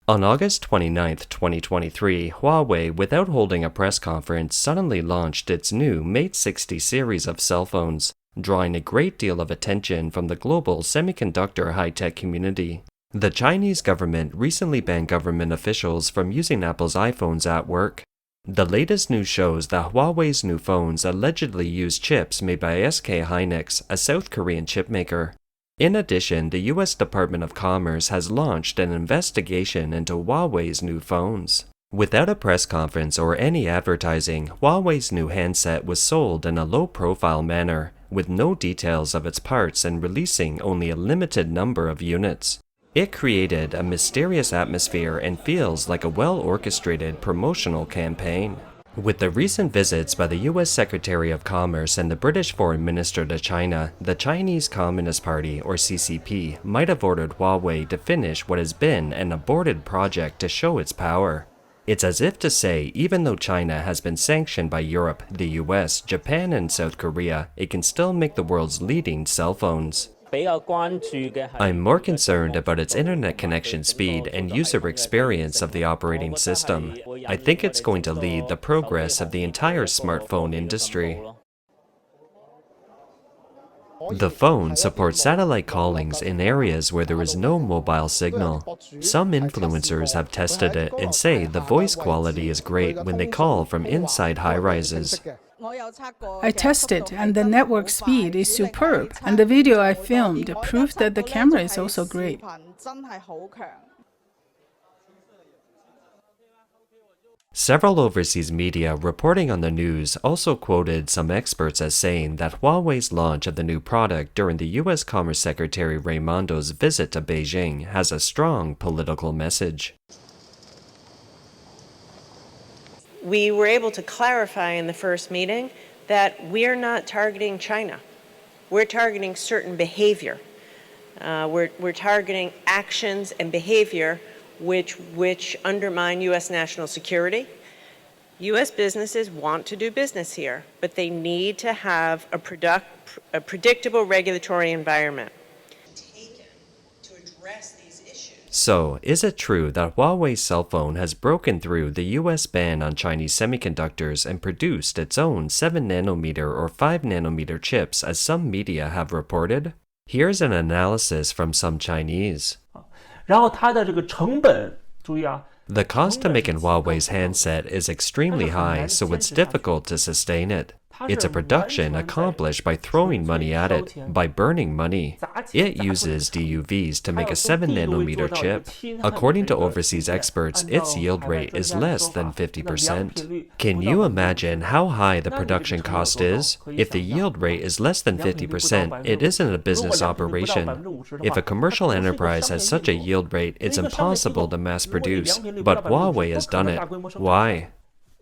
On August 29, 2023, Huawei, without holding a press conference, suddenly launched its new Mate 60 series of cell phones, drawing a great deal of attention from the global semiconductor high-tech community. The Chinese government recently banned government officials from using Apple's iPhones at work. The latest news shows that Huawei's new phones allegedly use chips made by SK Hynix, a South Korean chipmaker. In addition, the U.S. Department of Commerce has launched an investigation into Huawei's new phones. Without a press conference or any advertising, Huawei's new handset was sold in a low-profile manner, with no details of its parts and releasing only a limited number of units. It created a mysterious atmosphere and feels like a well-orchestrated promotional campaign. With the recent visits by the U.S. Secretary of Commerce and the British Foreign Minister to China, the Chinese Communist Party, or CCP, might have ordered Huawei to finish what has been an aborted project to show its power. It's as if to say, even though China has been sanctioned by Europe, the US, Japan, and South Korea, it can still make the world's leading cell phones. I'm more concerned about its internet connection speed and user experience of the operating system. I think it's going to lead the progress of the entire smartphone industry. The phone supports satellite callings in areas where there is no mobile signal. Some influencers have tested it and say the voice quality is great when they call from inside high-rises. I tested, and the network speed is superb, and the video I filmed proved that the camera is also great. Several overseas media reporting on the news also quoted some experts as saying that Huawei's launch of the new product during the U.S. Commerce Secretary Raimondo's visit to Beijing has a strong political message. We were able to clarify in the first meeting that we're not targeting China. We're targeting certain behavior. We're targeting actions and behavior which undermine U.S. national security. U.S. businesses want to do business here, but they need to have a predictable regulatory environment. So, is it true that Huawei's cell phone has broken through the US ban on Chinese semiconductors and produced its own 7nm or 5nm chips as some media have reported? Here's an analysis from some Chinese. The cost to make an Huawei's handset is extremely high, so it's difficult to sustain it. It's a production accomplished by throwing money at it, by burning money. It uses DUVs to make a 7nm chip. According to overseas experts, its yield rate is less than 50%. Can you imagine how high the production cost is? If the yield rate is less than 50%, it isn't a business operation. If a commercial enterprise has such a yield rate, it's impossible to mass produce. But Huawei has done it. Why?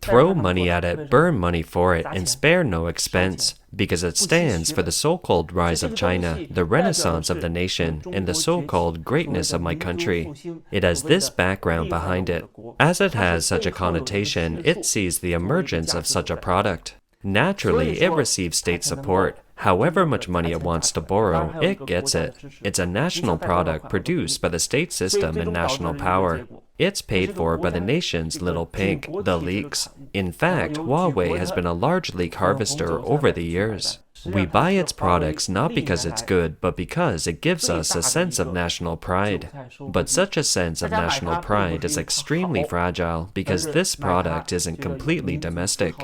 Throw money at it, burn money for it, and spare no expense, because it stands for the so-called rise of China, the renaissance of the nation, and the so-called greatness of my country. It has this background behind it. As it has such a connotation, it sees the emergence of such a product. Naturally, it receives state support. However much money it wants to borrow, it gets it. It's a national product produced by the state system and national power. It's paid for by the nation's little pink, the leaks. In fact, Huawei has been a large leak harvester over the years. We buy its products not because it's good, but because it gives us a sense of national pride. But such a sense of national pride is extremely fragile because this product isn't completely domestic.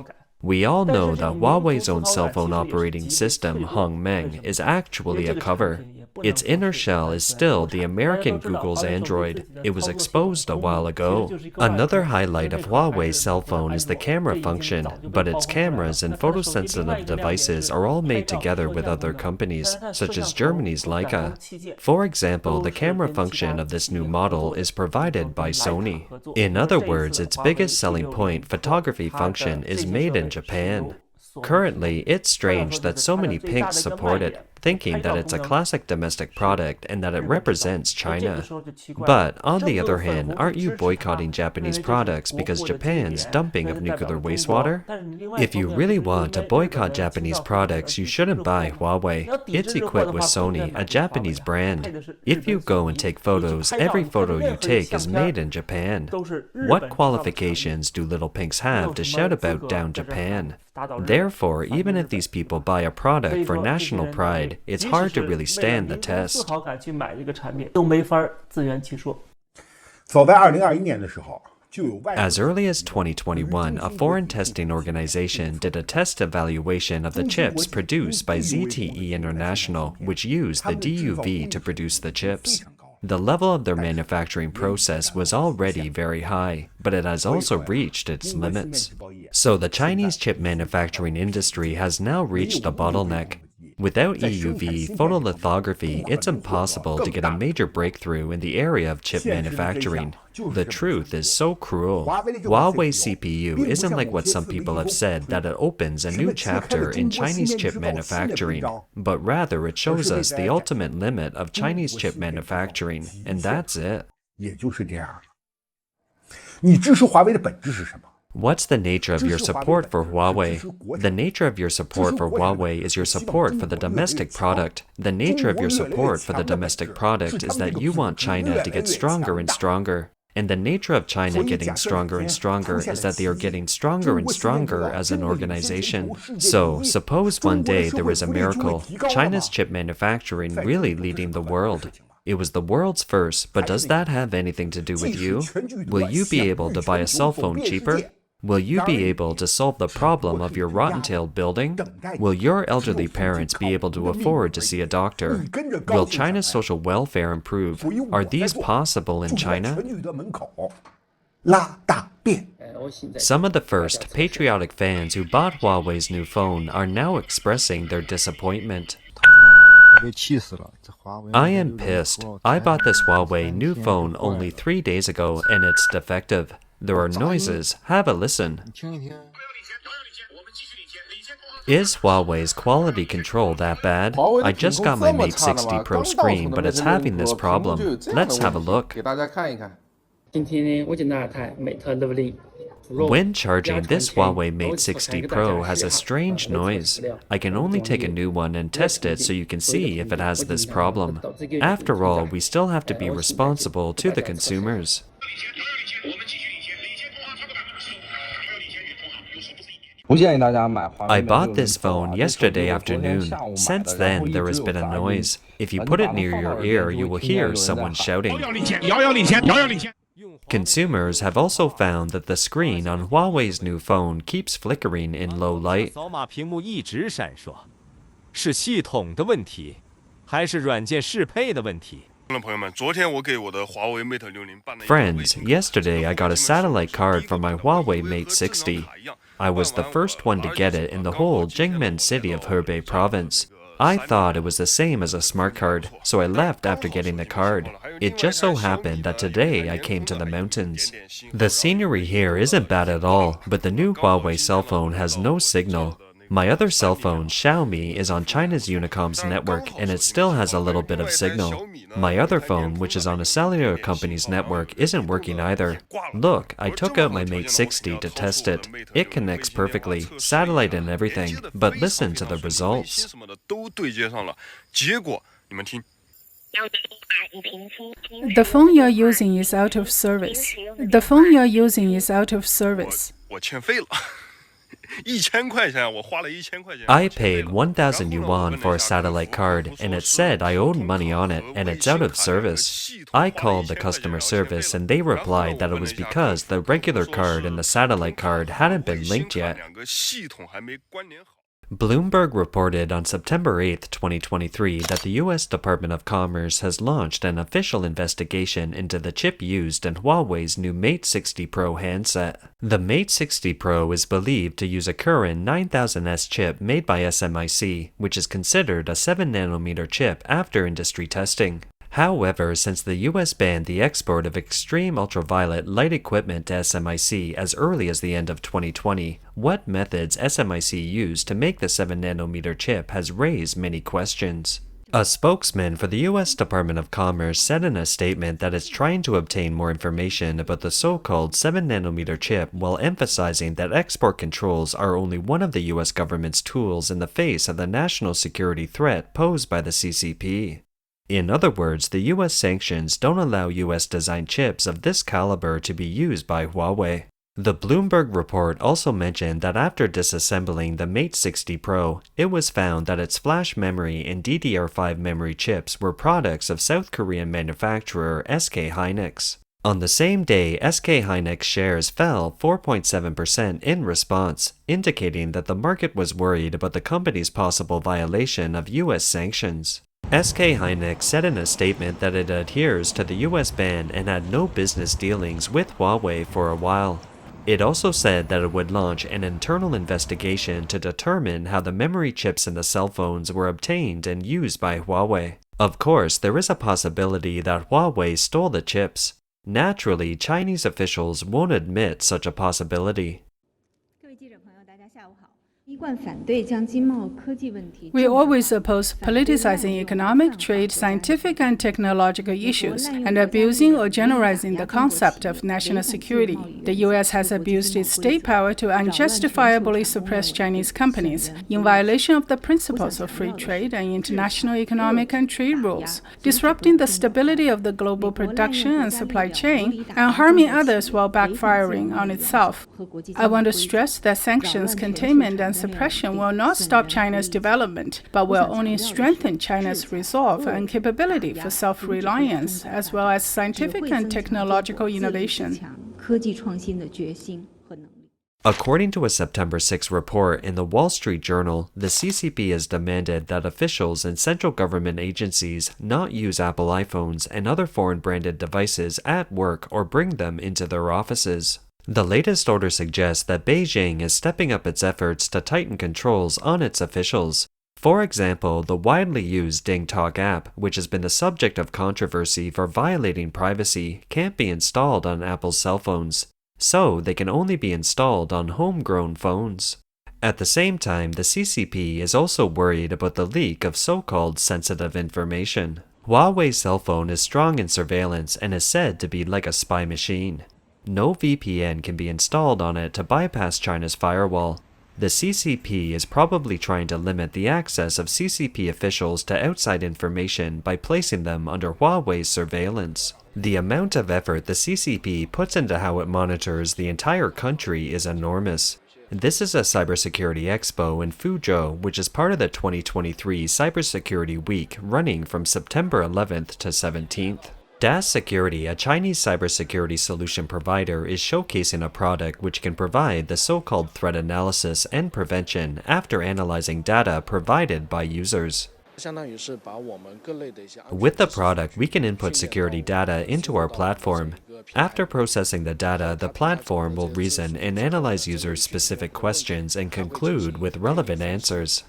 We all know that Huawei's own cell phone operating system, Hongmeng, is actually a cover. Its inner shell is still the American Google's Android. It was exposed a while ago. Another highlight of Huawei's cell phone is the camera function, but its cameras and photosensitive devices are all made together with other companies, such as Germany's Leica. For example, the camera function of this new model is provided by Sony. In other words, its biggest selling point, photography function, is made in Japan. Currently, it's strange that so many pinks support it, thinking that it's a classic domestic product and that it represents China. But, on the other hand, aren't you boycotting Japanese products because Japan's dumping of nuclear wastewater? If you really want to boycott Japanese products, you shouldn't buy Huawei. It's equipped with Sony, a Japanese brand. If you go and take photos, every photo you take is made in Japan. What qualifications do little pinks have to shout about down Japan? Therefore, even if these people buy a product for national pride, it's hard to really stand the test. 早在2021年的时候， As early as 2021, a foreign testing organization did a test evaluation of the chips produced by ZTE International, which used the DUV to produce the chips. The level of their manufacturing process was already very high, but it has also reached its limits. So the Chinese chip manufacturing industry has now reached a bottleneck. Without EUV photolithography, it's impossible to get a major breakthrough in the area of chip manufacturing. The truth is so cruel. Huawei CPU isn't like what some people have said, that it opens a new chapter in Chinese chip manufacturing, but rather it shows us the ultimate limit of Chinese chip manufacturing, and that's it. 也就是这样。你支持华为的本质是什么？ What's the nature of your support for Huawei? The nature of your support for Huawei is your support for the domestic product. The nature of your support for the domestic product is that you want China to get stronger and stronger. And the nature of China getting stronger and stronger is that they are getting stronger and stronger as an organization. So, suppose one day there is a miracle, China's chip manufacturing really leading the world. It was the world's first, but does that have anything to do with you? Will you be able to buy a cell phone cheaper? Will you be able to solve the problem of your rotten-tailed building? Will your elderly parents be able to afford to see a doctor? Will China's social welfare improve? Are these possible in China? Some of the first patriotic fans who bought Huawei's new phone are now expressing their disappointment. I am pissed. I bought this Huawei new phone only 3 days ago and it's defective. There are noises. Have a listen. Is Huawei's quality control that bad? I just got my Mate 60 Pro screen, but it's having this problem. Let's have a look. When charging, this Huawei Mate 60 Pro has a strange noise. I can only take a new one and test it so you can see if it has this problem. After all, we still have to be responsible to the consumers. I bought this phone yesterday afternoon. Since then, there has been a noise. If you put it near your ear, you will hear someone shouting. Consumers have also found that the screen on Huawei's new phone keeps flickering in low light. Friends, yesterday I got a satellite card for my Huawei Mate 60. I was the first one to get it in the whole Jingmen city of Hebei province. I thought it was the same as a smart card, so I left after getting the card. It just so happened that today I came to the mountains. The scenery here isn't bad at all, but the new Huawei cell phone has no signal. My other cell phone, Xiaomi, is on China's Unicom's network and it still has a little bit of signal. My other phone, which is on a cellular company's network, isn't working either. Look, I took out my Mate 60 to test it. It connects perfectly, satellite and everything, but listen to the results. The phone you're using is out of service. The phone you're using is out of service. I paid 1,000 yuan for a satellite card, and it said I owed money on it, and it's out of service. I called the customer service, and they replied that it was because the regular card and the satellite card hadn't been linked yet. Bloomberg reported on September 8, 2023, that the U.S. Department of Commerce has launched an official investigation into the chip used in Huawei's new Mate 60 Pro handset. The Mate 60 Pro is believed to use a Kirin 9000S chip made by SMIC, which is considered a 7nm chip after industry testing. However, since the US banned the export of extreme ultraviolet light equipment to SMIC as early as the end of 2020, what methods SMIC used to make the 7nm chip has raised many questions. A spokesman for the US Department of Commerce said in a statement that it's trying to obtain more information about the so-called 7nm chip while emphasizing that export controls are only one of the US government's tools in the face of the national security threat posed by the CCP. In other words, the US sanctions don't allow US-designed chips of this caliber to be used by Huawei. The Bloomberg report also mentioned that after disassembling the Mate 60 Pro, it was found that its flash memory and DDR5 memory chips were products of South Korean manufacturer SK Hynix. On the same day, SK Hynix shares fell 4.7% in response, indicating that the market was worried about the company's possible violation of US sanctions. SK Hynix said in a statement that it adheres to the US ban and had no business dealings with Huawei for a while. It also said that it would launch an internal investigation to determine how the memory chips in the cell phones were obtained and used by Huawei. Of course, there is a possibility that Huawei stole the chips. Naturally, Chinese officials won't admit such a possibility. We always oppose politicizing economic, trade, scientific, and technological issues and abusing or generalizing the concept of national security. The U.S. has abused its state power to unjustifiably suppress Chinese companies in violation of the principles of free trade and international economic and trade rules, disrupting the stability of the global production and supply chain and harming others while backfiring on itself. I want to stress that sanctions, containment, and suppression will not stop China's development, but will only strengthen China's resolve and capability for self-reliance, as well as scientific and technological innovation. According to a September 6 report in the Wall Street Journal, the CCP has demanded that officials and central government agencies not use Apple iPhones and other foreign-branded devices at work or bring them into their offices. The latest order suggests that Beijing is stepping up its efforts to tighten controls on its officials. For example, the widely used DingTalk app, which has been the subject of controversy for violating privacy, can't be installed on Apple's cell phones, so they can only be installed on homegrown phones. At the same time, the CCP is also worried about the leak of so-called sensitive information. Huawei's cell phone is strong in surveillance and is said to be like a spy machine. No VPN can be installed on it to bypass China's firewall. The CCP is probably trying to limit the access of CCP officials to outside information by placing them under Huawei's surveillance. The amount of effort the CCP puts into how it monitors the entire country is enormous. This is a cybersecurity expo in Fuzhou, which is part of the 2023 Cybersecurity Week running from September 11th to 17th. DAS Security, a Chinese cybersecurity solution provider, is showcasing a product which can provide the so-called threat analysis and prevention after analyzing data provided by users. With the product, we can input security data into our platform. After processing the data, the platform will reason and analyze users' specific questions and conclude with relevant answers.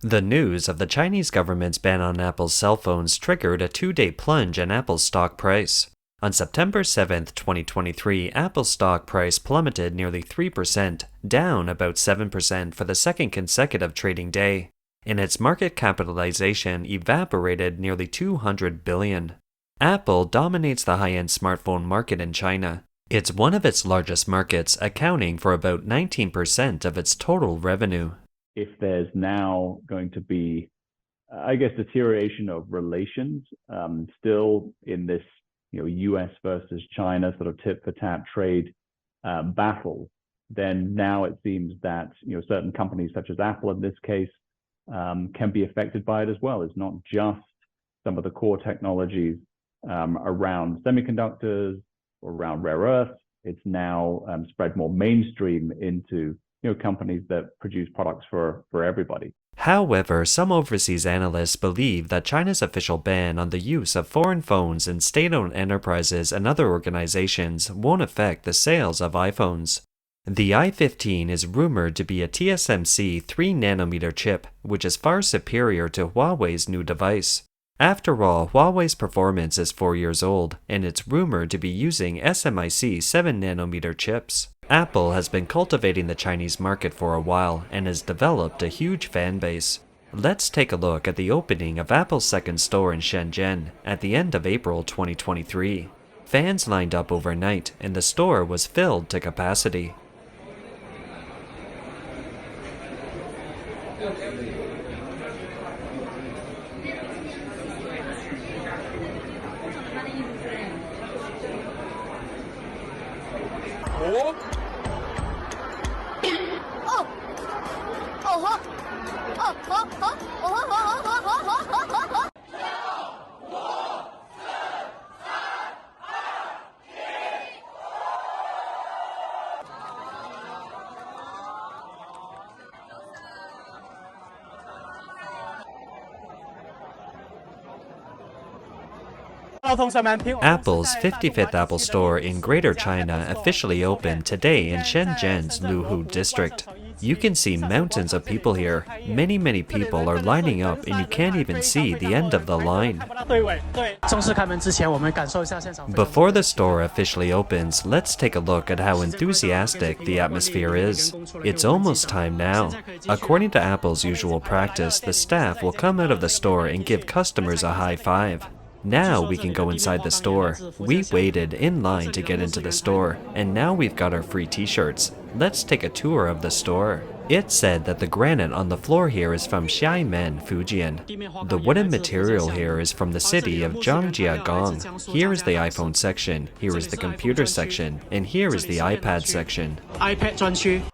The news of the Chinese government's ban on Apple's cell phones triggered a two-day plunge in Apple's stock price. On September 7, 2023, Apple's stock price plummeted nearly 3%, down about 7% for the second consecutive trading day, and its market capitalization evaporated nearly $200 billion. Apple dominates the high-end smartphone market in China. It's one of its largest markets, accounting for about 19% of its total revenue. If there's now going to be, deterioration of relations, still in this, U.S. versus China sort of tit-for-tat trade battle, then now it seems that certain companies such as Apple in this case can be affected by it as well. It's not just some of the core technologies around semiconductors or around rare earths. It's now spread more mainstream into companies that produce products for everybody. However, some overseas analysts believe that China's official ban on the use of foreign phones in state-owned enterprises and other organizations won't affect the sales of iPhones. The i15 is rumored to be a TSMC 3nm chip, which is far superior to Huawei's new device. After all, Huawei's performance is 4 years old, and it's rumored to be using SMIC 7nm chips. Apple has been cultivating the Chinese market for a while and has developed a huge fan base. Let's take a look at the opening of Apple's second store in Shenzhen at the end of April 2023. Fans lined up overnight, and the store was filled to capacity. Apple's 55th Apple Store in Greater China officially opened today in Shenzhen's Luhu district. You can see mountains of people here. Many people are lining up and you can't even see the end of the line. Before the store officially opens, let's take a look at how enthusiastic the atmosphere is. It's almost time now. According to Apple's usual practice, the staff will come out of the store and give customers a high five. Now we can go inside the store. We waited in line to get into the store, and now we've got our free t-shirts. Let's take a tour of the store. It's said that the granite on the floor here is from Xiamen, Fujian. The wooden material here is from the city of Zhangjiagang. Here is the iPhone section, here is the computer section, and here is the iPad section.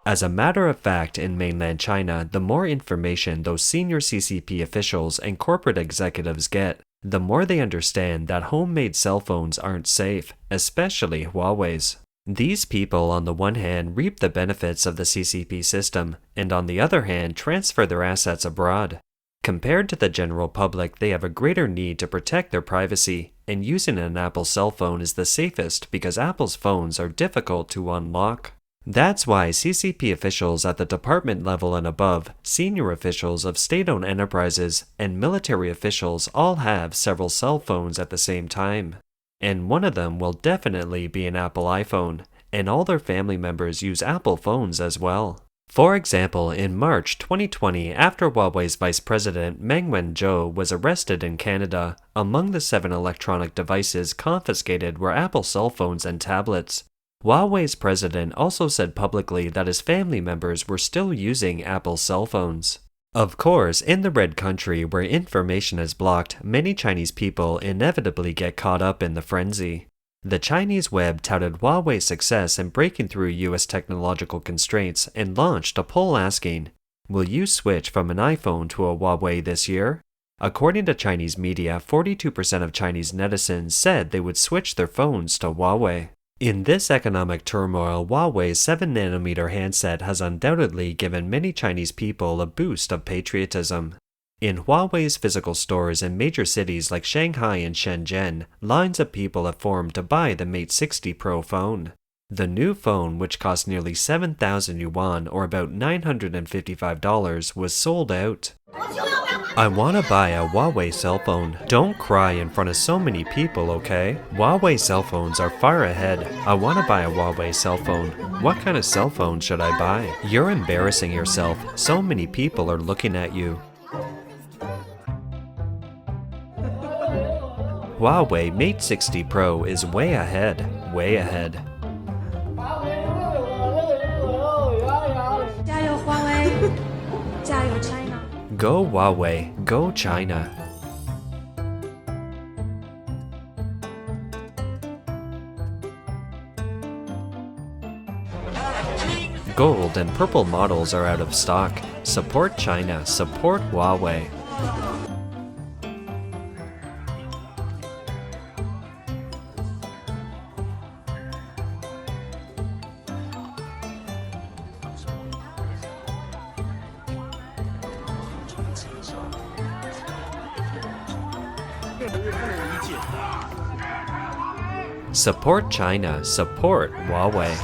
As a matter of fact, in mainland China, the more information those senior CCP officials and corporate executives get, the more they understand that homemade cell phones aren't safe, especially Huawei's. These people, on the one hand, reap the benefits of the CCP system, and on the other hand, transfer their assets abroad. Compared to the general public, they have a greater need to protect their privacy, and using an Apple cell phone is the safest because Apple's phones are difficult to unlock. That's why CCP officials at the department level and above, senior officials of state-owned enterprises, and military officials all have several cell phones at the same time. And one of them will definitely be an Apple iPhone, and all their family members use Apple phones as well. For example, in March 2020, after Huawei's vice president Meng Wanzhou was arrested in Canada, among the 7 electronic devices confiscated were Apple cell phones and tablets. Huawei's president also said publicly that his family members were still using Apple cell phones. Of course, in the Red Country where information is blocked, many Chinese people inevitably get caught up in the frenzy. The Chinese web touted Huawei's success in breaking through US technological constraints and launched a poll asking, "Will you switch from an iPhone to a Huawei this year?" According to Chinese media, 42% of Chinese netizens said they would switch their phones to Huawei. In this economic turmoil, Huawei's 7nm handset has undoubtedly given many Chinese people a boost of patriotism. In Huawei's physical stores in major cities like Shanghai and Shenzhen, lines of people have formed to buy the Mate 60 Pro phone. The new phone, which cost nearly 7,000 yuan or about $955, was sold out. I want to buy a Huawei cell phone. Don't cry in front of so many people, okay? Huawei cell phones are far ahead. I want to buy a Huawei cell phone. What kind of cell phone should I buy? You're embarrassing yourself. So many people are looking at you. Huawei Mate 60 Pro is way ahead. Way ahead. 加油Huawei，加油 China。 Go Huawei, go China. Gold and purple models are out of stock. Support China, support Huawei. Support China, support Huawei.